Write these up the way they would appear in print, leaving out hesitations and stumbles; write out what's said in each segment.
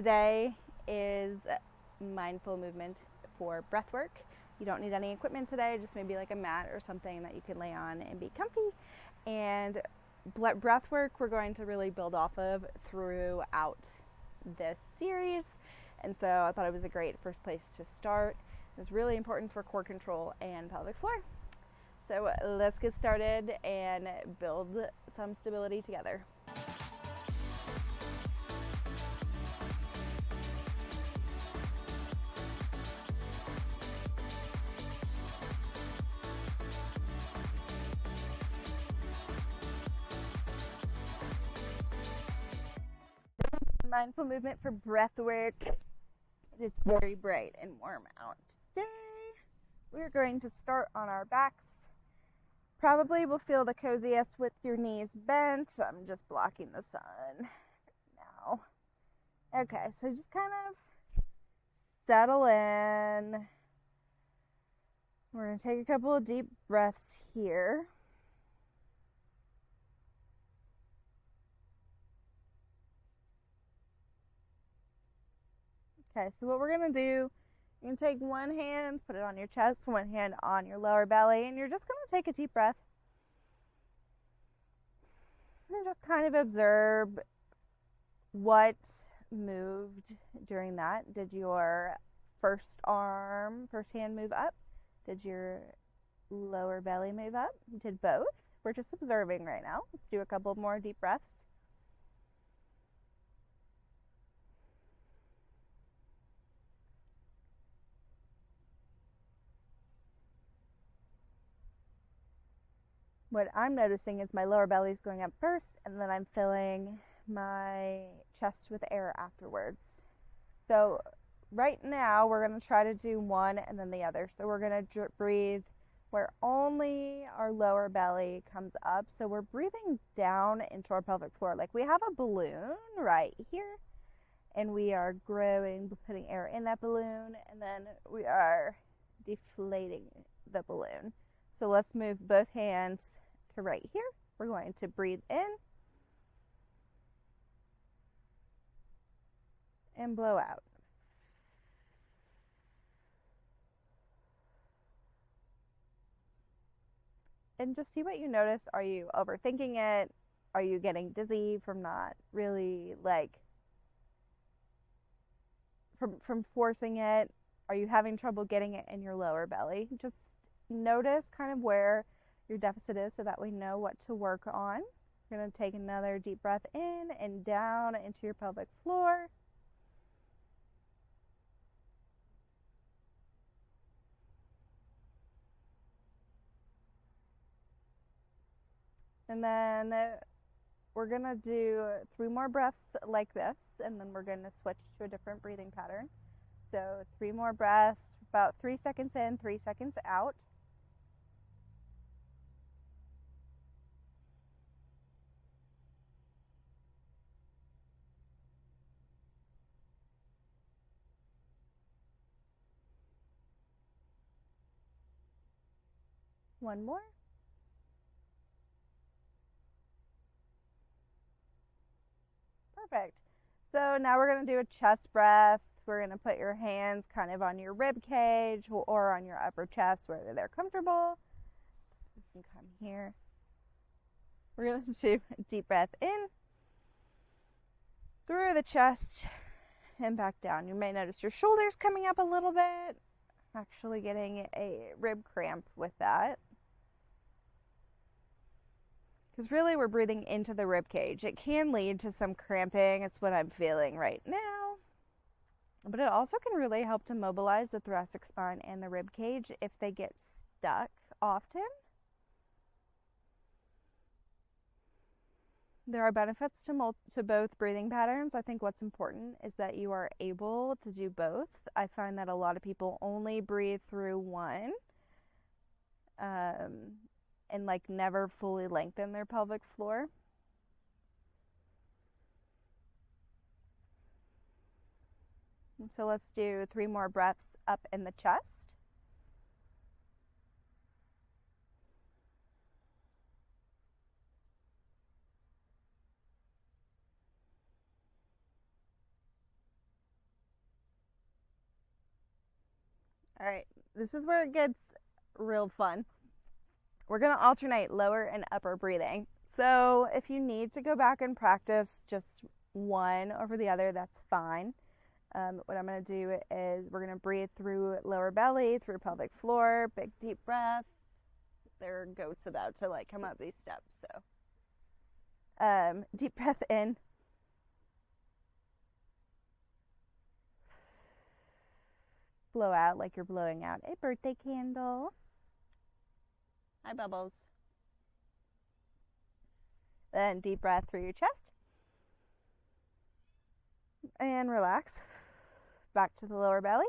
today is mindful movement for breath work. You don't need any equipment today, just maybe like a mat or something that you can lay on and be comfy. And breath work we're going to really build off of throughout this series. And so I thought it was a great first place to start. It's really important for core control and pelvic floor. So let's get started and build some stability together. Mindful movement for breath work. It is very bright and warm out today. We're going to start on our backs. Probably will feel the coziest with your knees bent. So I'm just blocking the sun now. Okay, so just kind of settle in. We're going to take a couple of deep breaths here. Okay, so what we're going to do, you can take one hand, put it on your chest, one hand on your lower belly, and you're just going to take a deep breath. And just kind of observe what moved during that. Did your first hand move up? Did your lower belly move up? Did both? We're just observing right now. Let's do a couple more deep breaths. What I'm noticing is my lower belly is going up first, and then I'm filling my chest with air afterwards. So right now we're going to try to do one and then the other. So we're going to breathe where only our lower belly comes up. So we're breathing down into our pelvic floor. Like we have a balloon right here, and we are growing, putting air in that balloon, and then we are deflating the balloon. So let's move both hands to right here. We're going to breathe in and blow out. And just see what you notice. Are you overthinking it? Are you getting dizzy from not really from forcing it? Are you having trouble getting it in your lower belly? Just notice kind of where your deficit is so that we know what to work on. We're going to take another deep breath in and down into your pelvic floor. And then we're going to do 3 more breaths like this, and then we're going to switch to a different breathing pattern. So 3 more breaths, about 3 seconds in, 3 seconds out. One more. Perfect. So now we're going to do a chest breath. We're going to put your hands kind of on your rib cage or on your upper chest where they're comfortable. You can come here. We're going to do a deep breath in through the chest and back down. You may notice your shoulders coming up a little bit. Actually getting a rib cramp with that. Because really we're breathing into the rib cage. It can lead to some cramping. It's what I'm feeling right now. But it also can really help to mobilize the thoracic spine and the rib cage if they get stuck often. There are benefits to both breathing patterns. I think what's important is that you are able to do both. I find that a lot of people only breathe through one. And never fully lengthen their pelvic floor. So let's do 3 more breaths up in the chest. All right, this is where it gets real fun. We're going to alternate lower and upper breathing. So if you need to go back and practice just one over the other, that's fine. What I'm going to do is we're going to breathe through lower belly, through pelvic floor, big deep breath. There are goats about to like come up these steps. So deep breath in. Blow out like you're blowing out a birthday candle. Hi, Bubbles. Then deep breath through your chest. And relax. Back to the lower belly.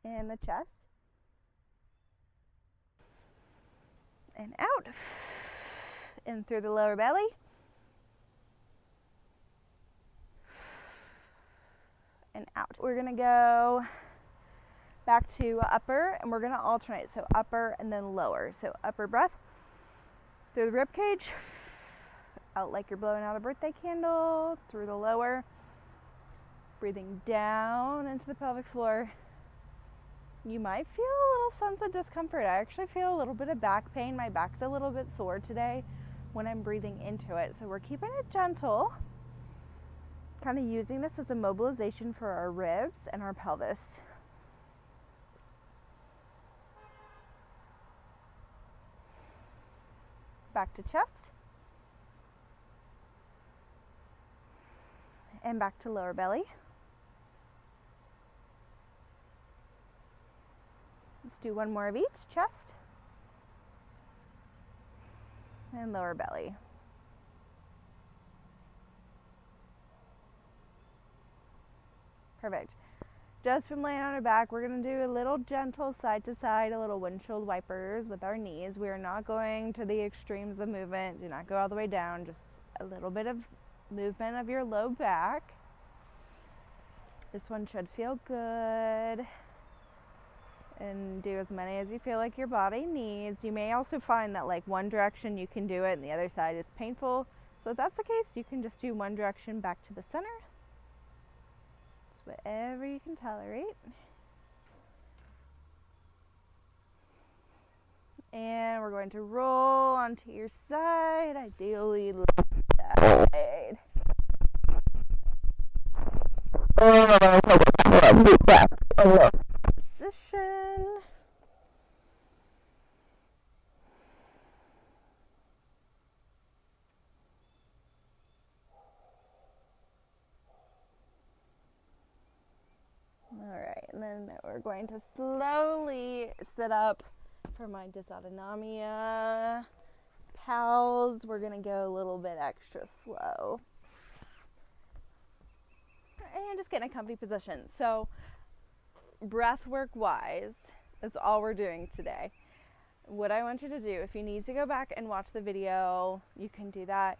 And the chest. And out. In through the lower belly. And out. We're going to go back to upper, and we're going to alternate. So upper and then lower. So upper breath through the rib cage. Out like you're blowing out a birthday candle. Through the lower. Breathing down into the pelvic floor. You might feel a little sense of discomfort. I actually feel a little bit of back pain. My back's a little bit sore today when I'm breathing into it. So we're keeping it gentle. Kind of using this as a mobilization for our ribs and our pelvis. Back to chest. And back to lower belly. Let's do one more of each. Chest and lower belly. Perfect. Just from laying on our back, we're going to do a little gentle side to side, a little windshield wipers with our knees. We are not going to the extremes of movement. Do not go all the way down. Just a little bit of movement of your low back. This one should feel good. And do as many as you feel like your body needs. You may also find that like one direction you can do it and the other side is painful. So if that's the case, you can just do one direction back to the center. It's whatever you can tolerate. And we're going to roll onto your side, ideally left side. Position. All right, and then we're going to slowly sit up for my dysautonomia. Pals, we're going to go a little bit extra slow. And just get in a comfy position. So breath work wise, that's all we're doing today. What I want you to do, if you need to go back and watch the video, you can do that.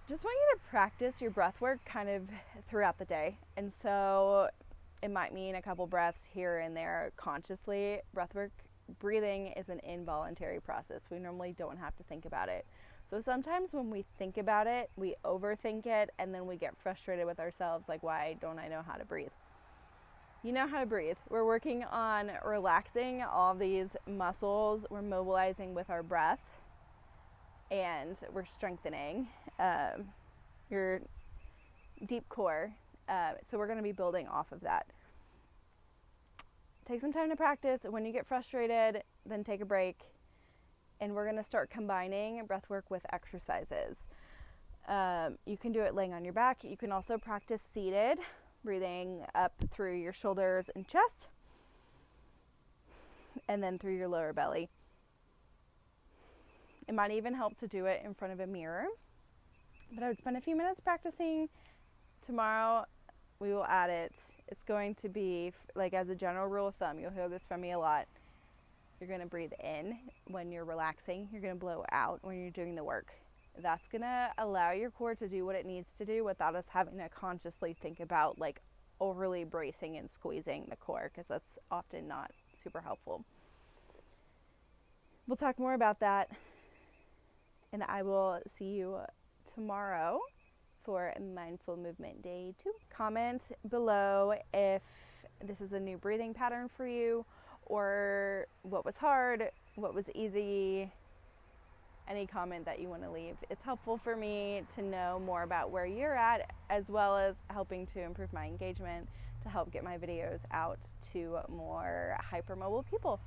Just want you to practice your breath work kind of throughout the day. And so it might mean a couple breaths here and there consciously. Breathing is an involuntary process. We normally don't have to think about it. So sometimes when we think about it, we overthink it, and then we get frustrated with ourselves, like, why don't I know how to breathe? You know how to breathe. We're working on relaxing all these muscles. We're mobilizing with our breath, and we're strengthening your deep core. So we're going to be building off of that. Take some time to practice. When you get frustrated, then take a break. And we're going to start combining breath work with exercises. You can do it laying on your back. You can also practice seated, breathing up through your shoulders and chest, and then through your lower belly. It might even help to do it in front of a mirror. But I would spend a few minutes practicing. Tomorrow, we will add it. It's going to be, like as a general rule of thumb, you'll hear this from me a lot. You're going to breathe in when you're relaxing. You're going to blow out when you're doing the work. That's going to allow your core to do what it needs to do without us having to consciously think about like overly bracing and squeezing the core, because that's often not super helpful. We'll talk more about that, and I will see you tomorrow for Mindful Movement Day 2. Comment below if this is a new breathing pattern for you, or what was hard, what was easy. Any comment that you want to leave. It's helpful for me to know more about where you're at, as well as helping to improve my engagement to help get my videos out to more hypermobile people.